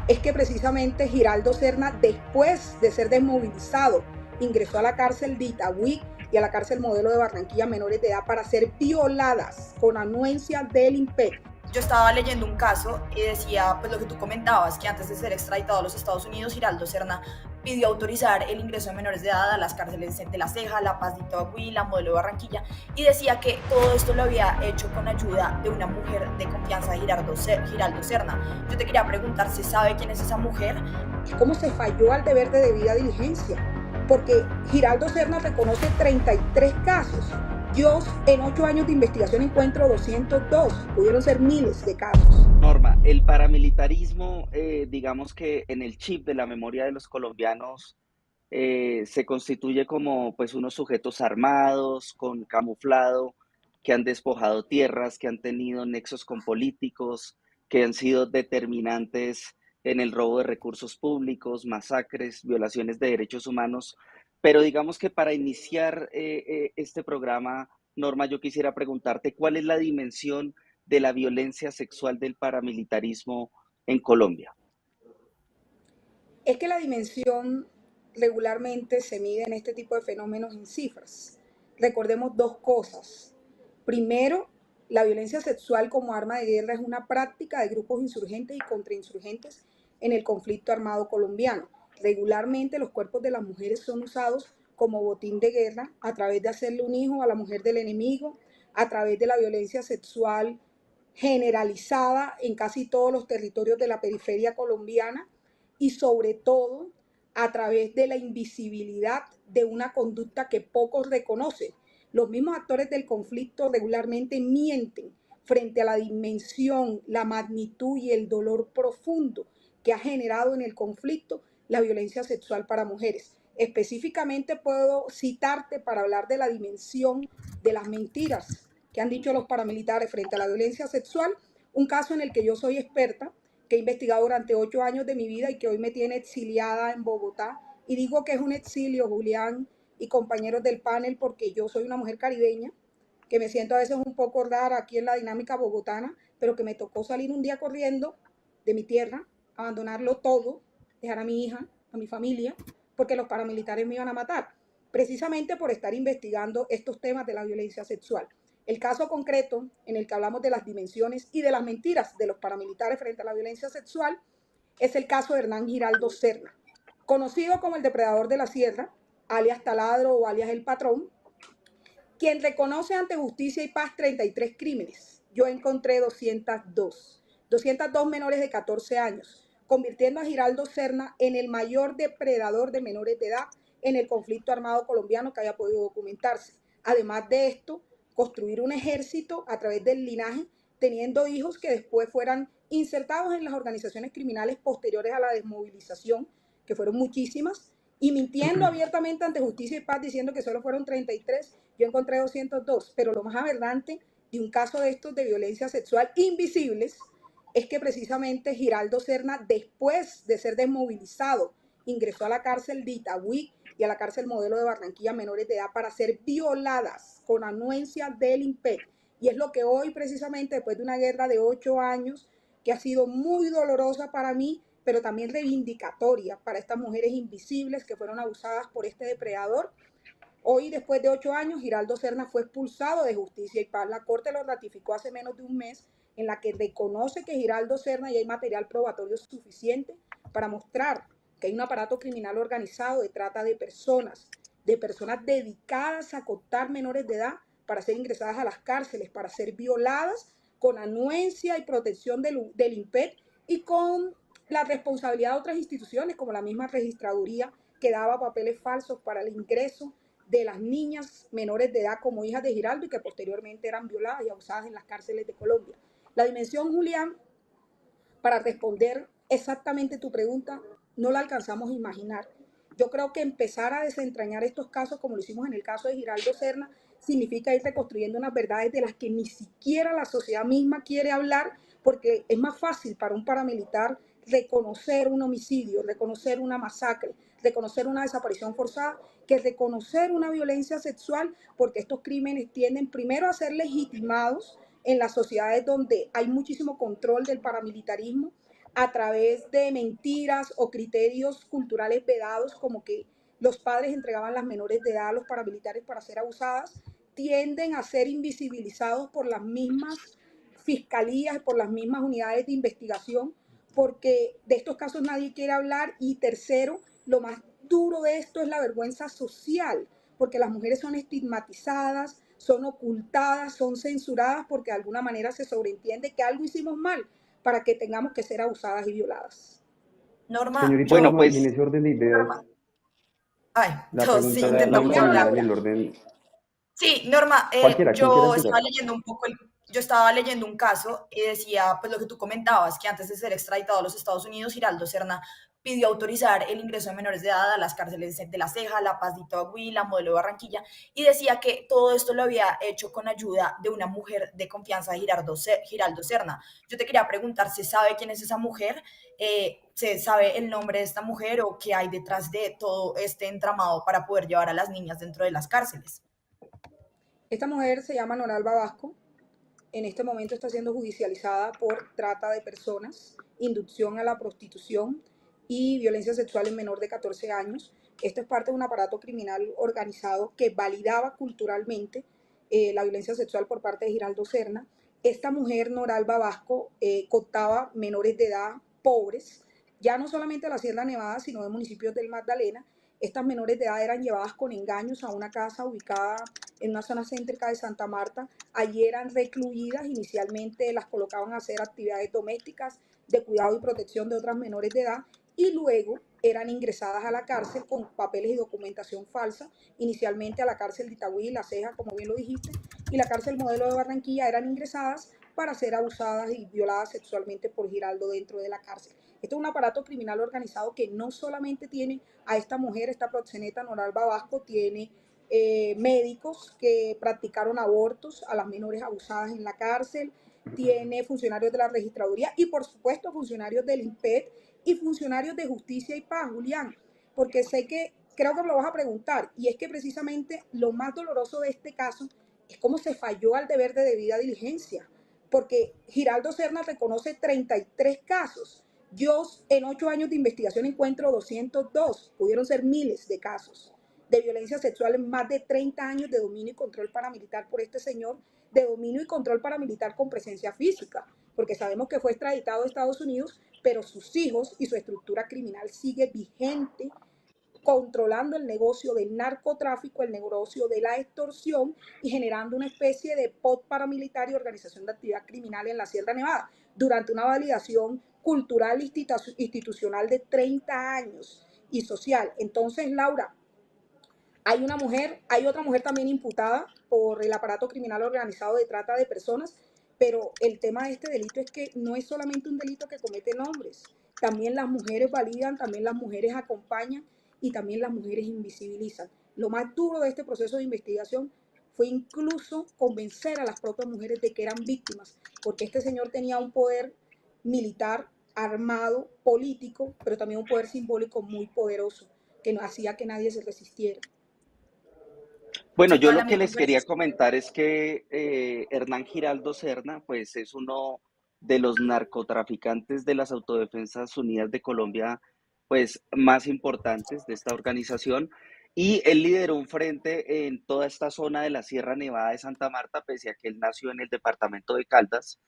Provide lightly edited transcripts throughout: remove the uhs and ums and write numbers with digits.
es que precisamente Giraldo Serna, después de ser desmovilizado, ingresó a la cárcel de Itagüí y a la cárcel modelo de Barranquilla menores de edad para ser violadas con anuencia del IMPEC. Yo estaba leyendo un caso y decía, pues lo que tú comentabas, que antes de ser extraditado a los Estados Unidos, Giraldo Serna pidió autorizar el ingreso de menores de edad a las cárceles de La Ceja, La Paz de Itagüí, la Modelo de Barranquilla, y decía que todo esto lo había hecho con ayuda de una mujer de confianza de Giraldo Serna. Yo te quería preguntar, ¿se sabe quién es esa mujer? ¿Cómo se falló al deber de debida diligencia? Porque Giraldo Serna reconoce 33 casos. Yo en 8 años de investigación encuentro 202, pudieron ser miles de casos. Norma, el paramilitarismo, digamos que en el chip de la memoria de los colombianos se constituye como pues unos sujetos armados, con camuflado, que han despojado tierras, que han tenido nexos con políticos, que han sido determinantes en el robo de recursos públicos, masacres, violaciones de derechos humanos. Pero digamos que para iniciar este programa, Norma, yo quisiera preguntarte cuál es la dimensión de la violencia sexual del paramilitarismo en Colombia. Es que la dimensión regularmente se mide en este tipo de fenómenos en cifras. Recordemos dos cosas. Primero, la violencia sexual como arma de guerra es una práctica de grupos insurgentes y contrainsurgentes en el conflicto armado colombiano. Regularmente los cuerpos de las mujeres son usados como botín de guerra a través de hacerle un hijo a la mujer del enemigo, a través de la violencia sexual generalizada en casi todos los territorios de la periferia colombiana y sobre todo a través de la invisibilidad de una conducta que pocos reconocen. Los mismos actores del conflicto regularmente mienten frente a la dimensión, la magnitud y el dolor profundo que ha generado en el conflicto la violencia sexual para mujeres. Específicamente puedo citarte para hablar de la dimensión de las mentiras que han dicho los paramilitares frente a la violencia sexual, un caso en el que yo soy experta, que he investigado durante 8 años de mi vida y que hoy me tiene exiliada en Bogotá. Y digo que es un exilio, Julián y compañeros del panel, porque yo soy una mujer caribeña, que me siento a veces un poco rara aquí en la dinámica bogotana, pero que me tocó salir un día corriendo de mi tierra, abandonarlo todo, dejar a mi hija, a mi familia, porque los paramilitares me iban a matar, precisamente por estar investigando estos temas de la violencia sexual. El caso concreto en el que hablamos de las dimensiones y de las mentiras de los paramilitares frente a la violencia sexual es el caso de Hernán Giraldo Serna, conocido como el depredador de la sierra, alias Taladro o alias el patrón, quien reconoce ante justicia y paz 33 crímenes. Yo encontré 202 menores de 14 años, convirtiendo a Giraldo Serna en el mayor depredador de menores de edad en el conflicto armado colombiano que haya podido documentarse. Además de esto, construir un ejército a través del linaje, teniendo hijos que después fueran insertados en las organizaciones criminales posteriores a la desmovilización, que fueron muchísimas, y mintiendo abiertamente ante Justicia y Paz diciendo que solo fueron 33, yo encontré 202. Pero lo más aberrante de un caso de estos de violencia sexual invisibles es que precisamente Giraldo Serna, después de ser desmovilizado, ingresó a la cárcel de Itagüí y a la cárcel modelo de Barranquilla menores de edad para ser violadas con anuencia del IMPEC. Y es lo que hoy, precisamente después de una guerra de 8 años, que ha sido muy dolorosa para mí, pero también reivindicatoria para estas mujeres invisibles que fueron abusadas por este depredador. Hoy, después de 8 años, Giraldo Serna fue expulsado de Justicia y Paz. La Corte lo ratificó hace menos de un mes, en la que reconoce que Giraldo Serna ya hay material probatorio suficiente para mostrar que hay un aparato criminal organizado de trata de personas dedicadas a cooptar menores de edad para ser ingresadas a las cárceles, para ser violadas con anuencia y protección del IMPEC y con la responsabilidad de otras instituciones, como la misma registraduría, que daba papeles falsos para el ingreso de las niñas menores de edad como hijas de Giraldo y que posteriormente eran violadas y abusadas en las cárceles de Colombia. La dimensión, Julián, para responder exactamente tu pregunta, no la alcanzamos a imaginar. Yo creo que empezar a desentrañar estos casos, como lo hicimos en el caso de Giraldo Serna, significa ir reconstruyendo unas verdades de las que ni siquiera la sociedad misma quiere hablar, porque es más fácil para un paramilitar reconocer un homicidio, reconocer una masacre, reconocer una desaparición forzada, que reconocer una violencia sexual, porque estos crímenes tienden primero a ser legitimados en las sociedades donde hay muchísimo control del paramilitarismo, a través de mentiras o criterios culturales vedados, como que los padres entregaban las menores de edad a los paramilitares para ser abusadas, tienden a ser invisibilizados por las mismas fiscalías, por las mismas unidades de investigación, porque de estos casos nadie quiere hablar. Y tercero, lo más duro de esto es la vergüenza social, porque las mujeres son estigmatizadas, son ocultadas, son censuradas, porque de alguna manera se sobreentiende que algo hicimos mal para que tengamos que ser abusadas y violadas. Norma, Señorita Bueno, Norma, y en pues ese orden de ideas, Norma, ay, la todos sí pregunta va intentamos Tranquila, hablar. encaminada en Laura. el orden, Sí, Norma, cualquiera, quien quiera yo empezar. estaba leyendo un poco, yo estaba leyendo un caso y decía, pues lo que tú comentabas, que antes de ser extraditado a los Estados Unidos, Giraldo Serna pidió autorizar el ingreso de menores de edad a las cárceles de La Ceja, La Paz de Itagüí, la Modelo de Barranquilla, y decía que todo esto lo había hecho con ayuda de una mujer de confianza de Giraldo Serna. Yo te quería preguntar, ¿se sabe quién es esa mujer? ¿Se sabe el nombre de esta mujer o qué hay detrás de todo este entramado para poder llevar a las niñas dentro de las cárceles? Esta mujer se llama Noralba Vasco. En este momento está siendo judicializada por trata de personas, inducción a la prostitución y violencia sexual en menor de 14 años. Esto es parte de un aparato criminal organizado que validaba culturalmente la violencia sexual por parte de Giraldo Serna. Esta mujer, Noralba Vasco, cooptaba menores de edad pobres, ya no solamente de la Sierra Nevada, sino de municipios del Magdalena. Estas menores de edad eran llevadas con engaños a una casa ubicada en una zona céntrica de Santa Marta. Allí eran recluidas, inicialmente las colocaban a hacer actividades domésticas de cuidado y protección de otras menores de edad, y luego eran ingresadas a la cárcel con papeles y documentación falsa, inicialmente a la cárcel de Itagüí, La Ceja, como bien lo dijiste, y la cárcel Modelo de Barranquilla. Eran ingresadas para ser abusadas y violadas sexualmente por Giraldo dentro de la cárcel. Esto es un aparato criminal organizado que no solamente tiene a esta mujer, esta proxeneta Noralba Vasco, tiene médicos que practicaron abortos a las menores abusadas en la cárcel, tiene funcionarios de la registraduría y por supuesto funcionarios del INPET y funcionarios de Justicia y Paz, Julián, porque sé que creo que me lo vas a preguntar, y es que precisamente lo más doloroso de este caso es cómo se falló al deber de debida diligencia, porque Giraldo Serna reconoce 33 casos. Yo en 8 años de investigación encuentro 202, pudieron ser miles de casos de violencia sexual en más de 30 años de dominio y control paramilitar por este señor, de dominio y control paramilitar con presencia física, porque sabemos que fue extraditado a Estados Unidos, pero sus hijos y su estructura criminal sigue vigente, controlando el negocio del narcotráfico, el negocio de la extorsión y generando una especie de POT paramilitar y organización de actividad criminal en la Sierra Nevada durante una validación cultural institucional de 30 años y social. Entonces, Laura, hay otra mujer también imputada por el aparato criminal organizado de trata de personas, pero el tema de este delito es que no es solamente un delito que cometen hombres, también las mujeres validan, también las mujeres acompañan y también las mujeres invisibilizan. Lo más duro de este proceso de investigación fue incluso convencer a las propias mujeres de que eran víctimas, porque este señor tenía un poder militar, armado, político, pero también un poder simbólico muy poderoso, que no hacía que nadie se resistiera. Bueno, Sí, yo toda lo la que misma les quería conversación. comentar es que Hernán Giraldo Serna, pues es uno de los narcotraficantes de las Autodefensas Unidas de Colombia, pues más importantes de esta organización, y él lideró un frente en toda esta zona de la Sierra Nevada de Santa Marta, pese a que él nació en el departamento de Caldas,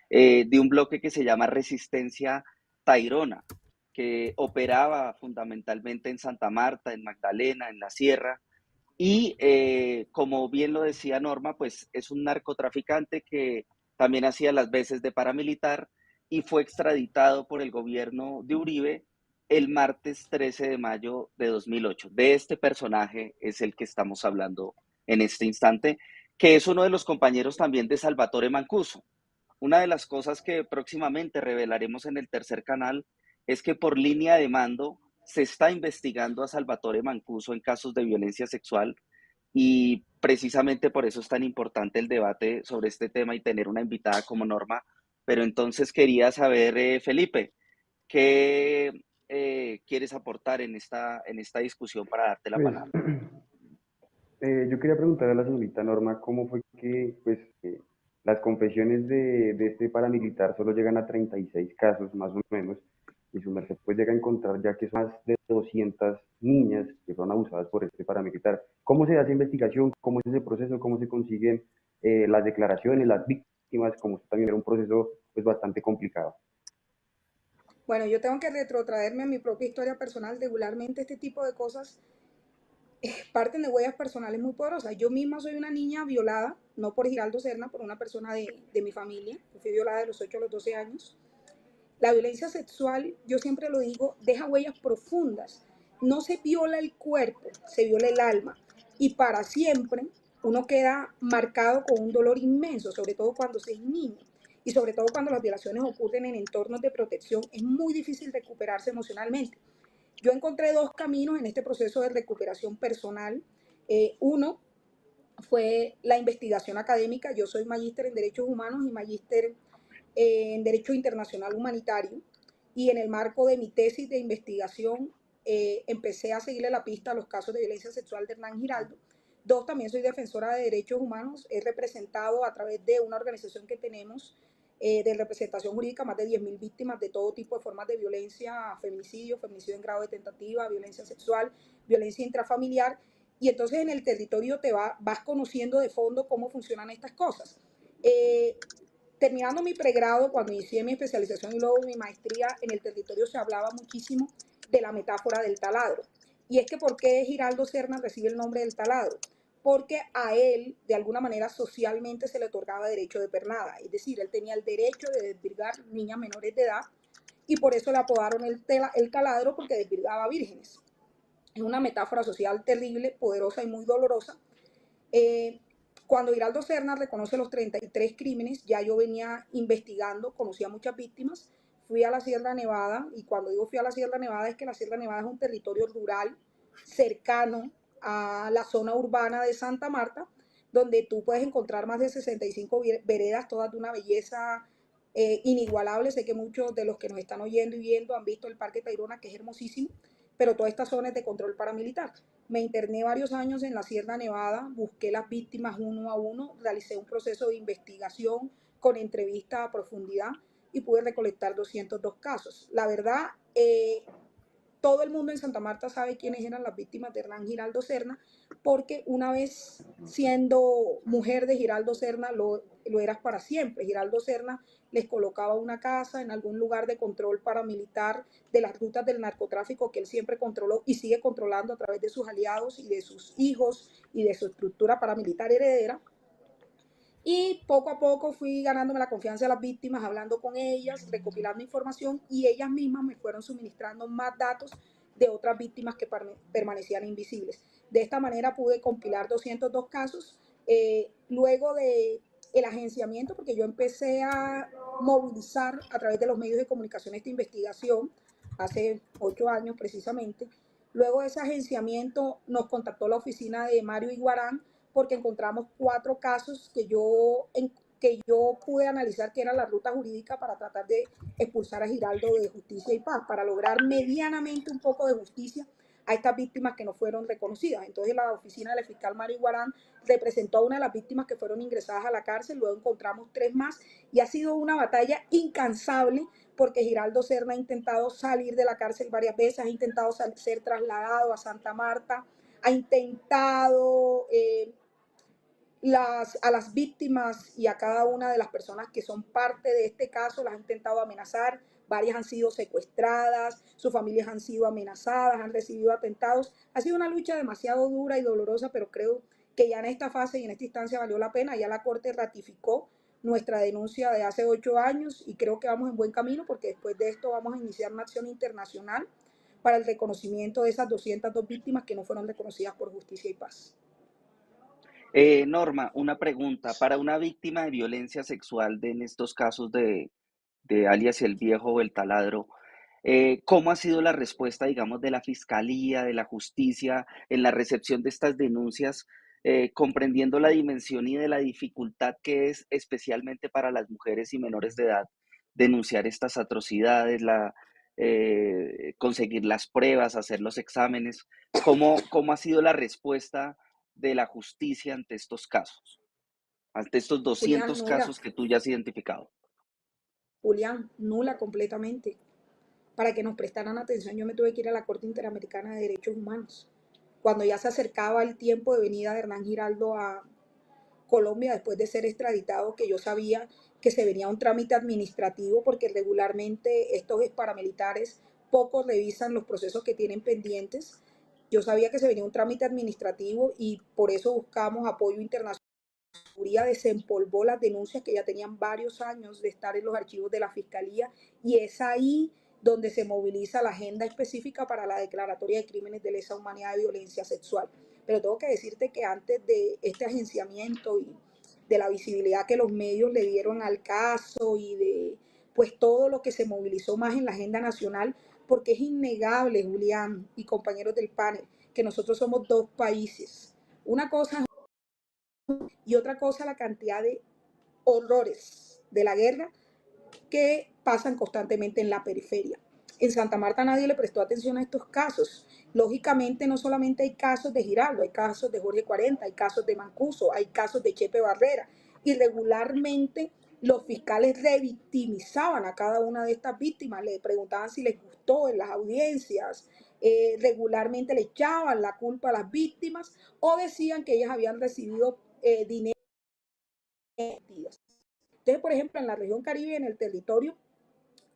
de un bloque que se llama Resistencia Tairona, que operaba fundamentalmente en Santa Marta, en Magdalena, en la Sierra, y como bien lo decía Norma, pues es un narcotraficante que también hacía las veces de paramilitar y fue extraditado por el gobierno de Uribe el martes 13 de mayo de 2008. De este personaje es el que estamos hablando en este instante, que es uno de los compañeros también de Salvatore Mancuso. Una de las cosas que próximamente revelaremos en el tercer canal es que por línea de mando se está investigando a Salvatore Mancuso en casos de violencia sexual, y precisamente por eso es tan importante el debate sobre este tema y tener una invitada como Norma. Pero entonces quería saber, Felipe, ¿qué quieres aportar en esta discusión para darte la Pues, palabra? yo quería preguntar a la señorita Norma cómo fue que, pues, Las confesiones de este paramilitar solo llegan a 36 casos, más o menos, y su merced pues llega a encontrar ya que son más de 200 niñas que fueron abusadas por este paramilitar. ¿Cómo se hace investigación? ¿Cómo es ese proceso? ¿Cómo se consiguen las declaraciones, las víctimas? Como también era un proceso pues bastante complicado. Bueno, yo tengo que retrotraerme a mi propia historia personal. Regularmente este tipo de cosas parten de huellas personales muy poderosas. Yo misma soy una niña violada, no por Giraldo Serna, por una persona de mi familia. Yo fui violada de los 8 a los 12 años. La violencia sexual, yo siempre lo digo, deja huellas profundas. No se viola el cuerpo, se viola el alma. Y para siempre uno queda marcado con un dolor inmenso, sobre todo cuando se es niño. Y sobre todo cuando las violaciones ocurren en entornos de protección, es muy difícil recuperarse emocionalmente. Yo encontré dos caminos en este proceso de recuperación personal. Uno fue la investigación académica. Yo soy magíster en Derechos Humanos y magíster en Derecho Internacional Humanitario. Y en el marco de mi tesis de investigación empecé a seguirle la pista a los casos de violencia sexual de Hernán Giraldo. Dos, también soy defensora de derechos humanos. He representado a través de una organización que tenemos de representación jurídica más de 10.000 víctimas de todo tipo de formas de violencia, feminicidio, feminicidio en grado de tentativa, violencia sexual, violencia intrafamiliar. Y entonces en el territorio vas conociendo de fondo cómo funcionan estas cosas. Eh, Terminando mi pregrado, cuando inicié mi especialización y luego mi maestría, en el territorio se hablaba muchísimo de la metáfora del taladro. Y es que ¿por qué Giraldo Serna recibe el nombre del taladro? Porque a él, de alguna manera, socialmente se le otorgaba derecho de pernada. Es decir, él tenía el derecho de desvirgar niñas menores de edad y por eso le apodaron el taladro, porque desvirgaba vírgenes. Es una metáfora social terrible, poderosa y muy dolorosa. Eh, Cuando Giraldo Serna reconoce los 33 crímenes, ya yo venía investigando, conocía muchas víctimas, fui a la Sierra Nevada, y cuando digo fui a la Sierra Nevada es que la Sierra Nevada es un territorio rural cercano a la zona urbana de Santa Marta, donde tú puedes encontrar más de 65 veredas, todas de una belleza inigualable. Sé que muchos de los que nos están oyendo y viendo han visto el Parque Tayrona, que es hermosísimo, pero toda esta zona es de control paramilitar. Me interné varios años en la Sierra Nevada, busqué las víctimas uno a uno, realicé un proceso de investigación con entrevista a profundidad y pude recolectar 202 casos. La verdad, todo el mundo en Santa Marta sabe quiénes eran las víctimas de Hernán Giraldo Serna, porque una vez siendo mujer de Giraldo Serna, lo eras para siempre. Giraldo Serna les colocaba una casa en algún lugar de control paramilitar de las rutas del narcotráfico que él siempre controló y sigue controlando a través de sus aliados y de sus hijos y de su estructura paramilitar heredera. Y poco a poco fui ganándome la confianza de las víctimas, hablando con ellas, recopilando información, y ellas mismas me fueron suministrando más datos de otras víctimas que permanecían invisibles. De esta manera pude compilar 202 casos. Luego de el agenciamiento, porque yo empecé a movilizar a través de los medios de comunicación esta investigación hace 8 años precisamente. Luego de ese agenciamiento nos contactó la oficina de Mario Iguarán, porque encontramos 4 casos que yo pude analizar que era la ruta jurídica para tratar de expulsar a Giraldo de Justicia y Paz, para lograr medianamente un poco de justicia a estas víctimas que no fueron reconocidas. Entonces la oficina del fiscal Mario Iguarán representó a una de las víctimas que fueron ingresadas a la cárcel, luego encontramos 3 más, y ha sido una batalla incansable, porque Giraldo Serna ha intentado salir de la cárcel varias veces, ha intentado ser trasladado a Santa Marta, ha intentado a las víctimas y a cada una de las personas que son parte de este caso, las han intentado amenazar. Varias han sido secuestradas, sus familias han sido amenazadas, han recibido atentados. Ha sido una lucha demasiado dura y dolorosa, pero creo que ya en esta fase y en esta instancia valió la pena. Ya la Corte ratificó nuestra denuncia de hace 8 años y creo que vamos en buen camino, porque después de esto vamos a iniciar una acción internacional para el reconocimiento de esas 202 víctimas que no fueron reconocidas por Justicia y Paz. Norma, una pregunta. Para una víctima de violencia sexual en estos casos de alias el Viejo o el Taladro, ¿cómo ha sido la respuesta, digamos, de la Fiscalía, de la Justicia en la recepción de estas denuncias, comprendiendo la dimensión y de la dificultad que es especialmente para las mujeres y menores de edad denunciar estas atrocidades, conseguir las pruebas, hacer los exámenes? ¿Cómo ha sido la respuesta de la justicia ante estos casos? ante estos Julián, 200 nula. casos que tú ya has identificado? Julián, nula completamente. Para que nos prestaran atención, yo me tuve que ir a la Corte Interamericana de Derechos Humanos. Cuando ya se acercaba el tiempo de venida de Hernán Giraldo a Colombia, después de ser extraditado, que yo sabía que se venía un trámite administrativo, porque regularmente estos paramilitares poco revisan los procesos que tienen pendientes. Yo sabía que se venía un trámite administrativo y por eso buscamos apoyo internacional. Desempolvó las denuncias que ya tenían varios años de estar en los archivos de la Fiscalía, y es ahí donde se moviliza la agenda específica para la declaratoria de crímenes de lesa humanidad y violencia sexual. Pero tengo que decirte que antes de este agenciamiento y de la visibilidad que los medios le dieron al caso y de pues todo lo que se movilizó más en la agenda nacional, porque es innegable, Julián y compañeros del panel, que nosotros somos dos países. Una cosa y otra cosa la cantidad de horrores de la guerra que pasan constantemente en la periferia. En Santa Marta nadie le prestó atención a estos casos. Lógicamente no solamente hay casos de Giraldo, hay casos de Jorge 40, hay casos de Mancuso, hay casos de Chepe Barrera, y regularmente los fiscales revictimizaban a cada una de estas víctimas, le preguntaban si les gustó en las audiencias, regularmente le echaban la culpa a las víctimas o decían que ellas habían recibido dinero. Entonces, por ejemplo, en la región Caribe, en el territorio,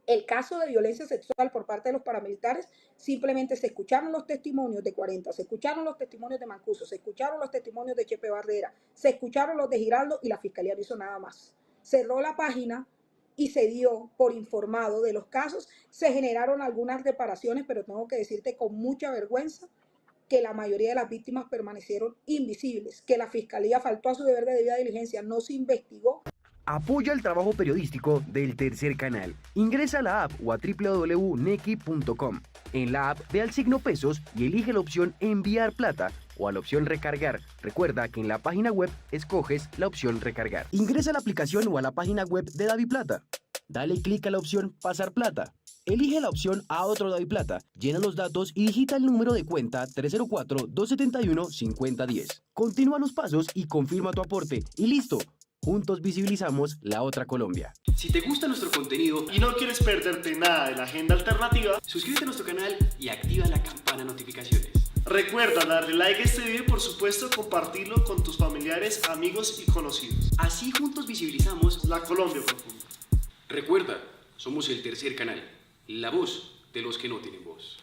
el caso de violencia sexual por parte de los paramilitares, simplemente se escucharon los testimonios de 40, se escucharon los testimonios de Mancuso, se escucharon los testimonios de Chepe Barrera, se escucharon los de Giraldo y la fiscalía no hizo nada más. Cerró la página y se dio por informado de los casos. Se generaron algunas reparaciones, pero tengo que decirte con mucha vergüenza que la mayoría de las víctimas permanecieron invisibles, que la fiscalía faltó a su deber de debida diligencia, no se investigó. Apoya el trabajo periodístico del Tercer Canal. Ingresa a la app o a www.nequi.com. En la app ve al signo pesos y elige la opción enviar plata o a la opción recargar. Recuerda que en la página web escoges la opción recargar. Ingresa a la aplicación o a la página web de DaviPlata. Dale clic a la opción pasar plata. Elige la opción a otro DaviPlata, llena los datos y digita el número de cuenta 304-271-5010. Continúa los pasos y confirma tu aporte y listo. Juntos visibilizamos la otra Colombia. Si te gusta nuestro contenido y no quieres perderte nada de la agenda alternativa, suscríbete a nuestro canal y activa la campana de notificaciones. Recuerda darle like a este video y por supuesto compartirlo con tus familiares, amigos y conocidos. Así juntos visibilizamos la Colombia profunda. Recuerda, somos el Tercer Canal, la voz de los que no tienen voz.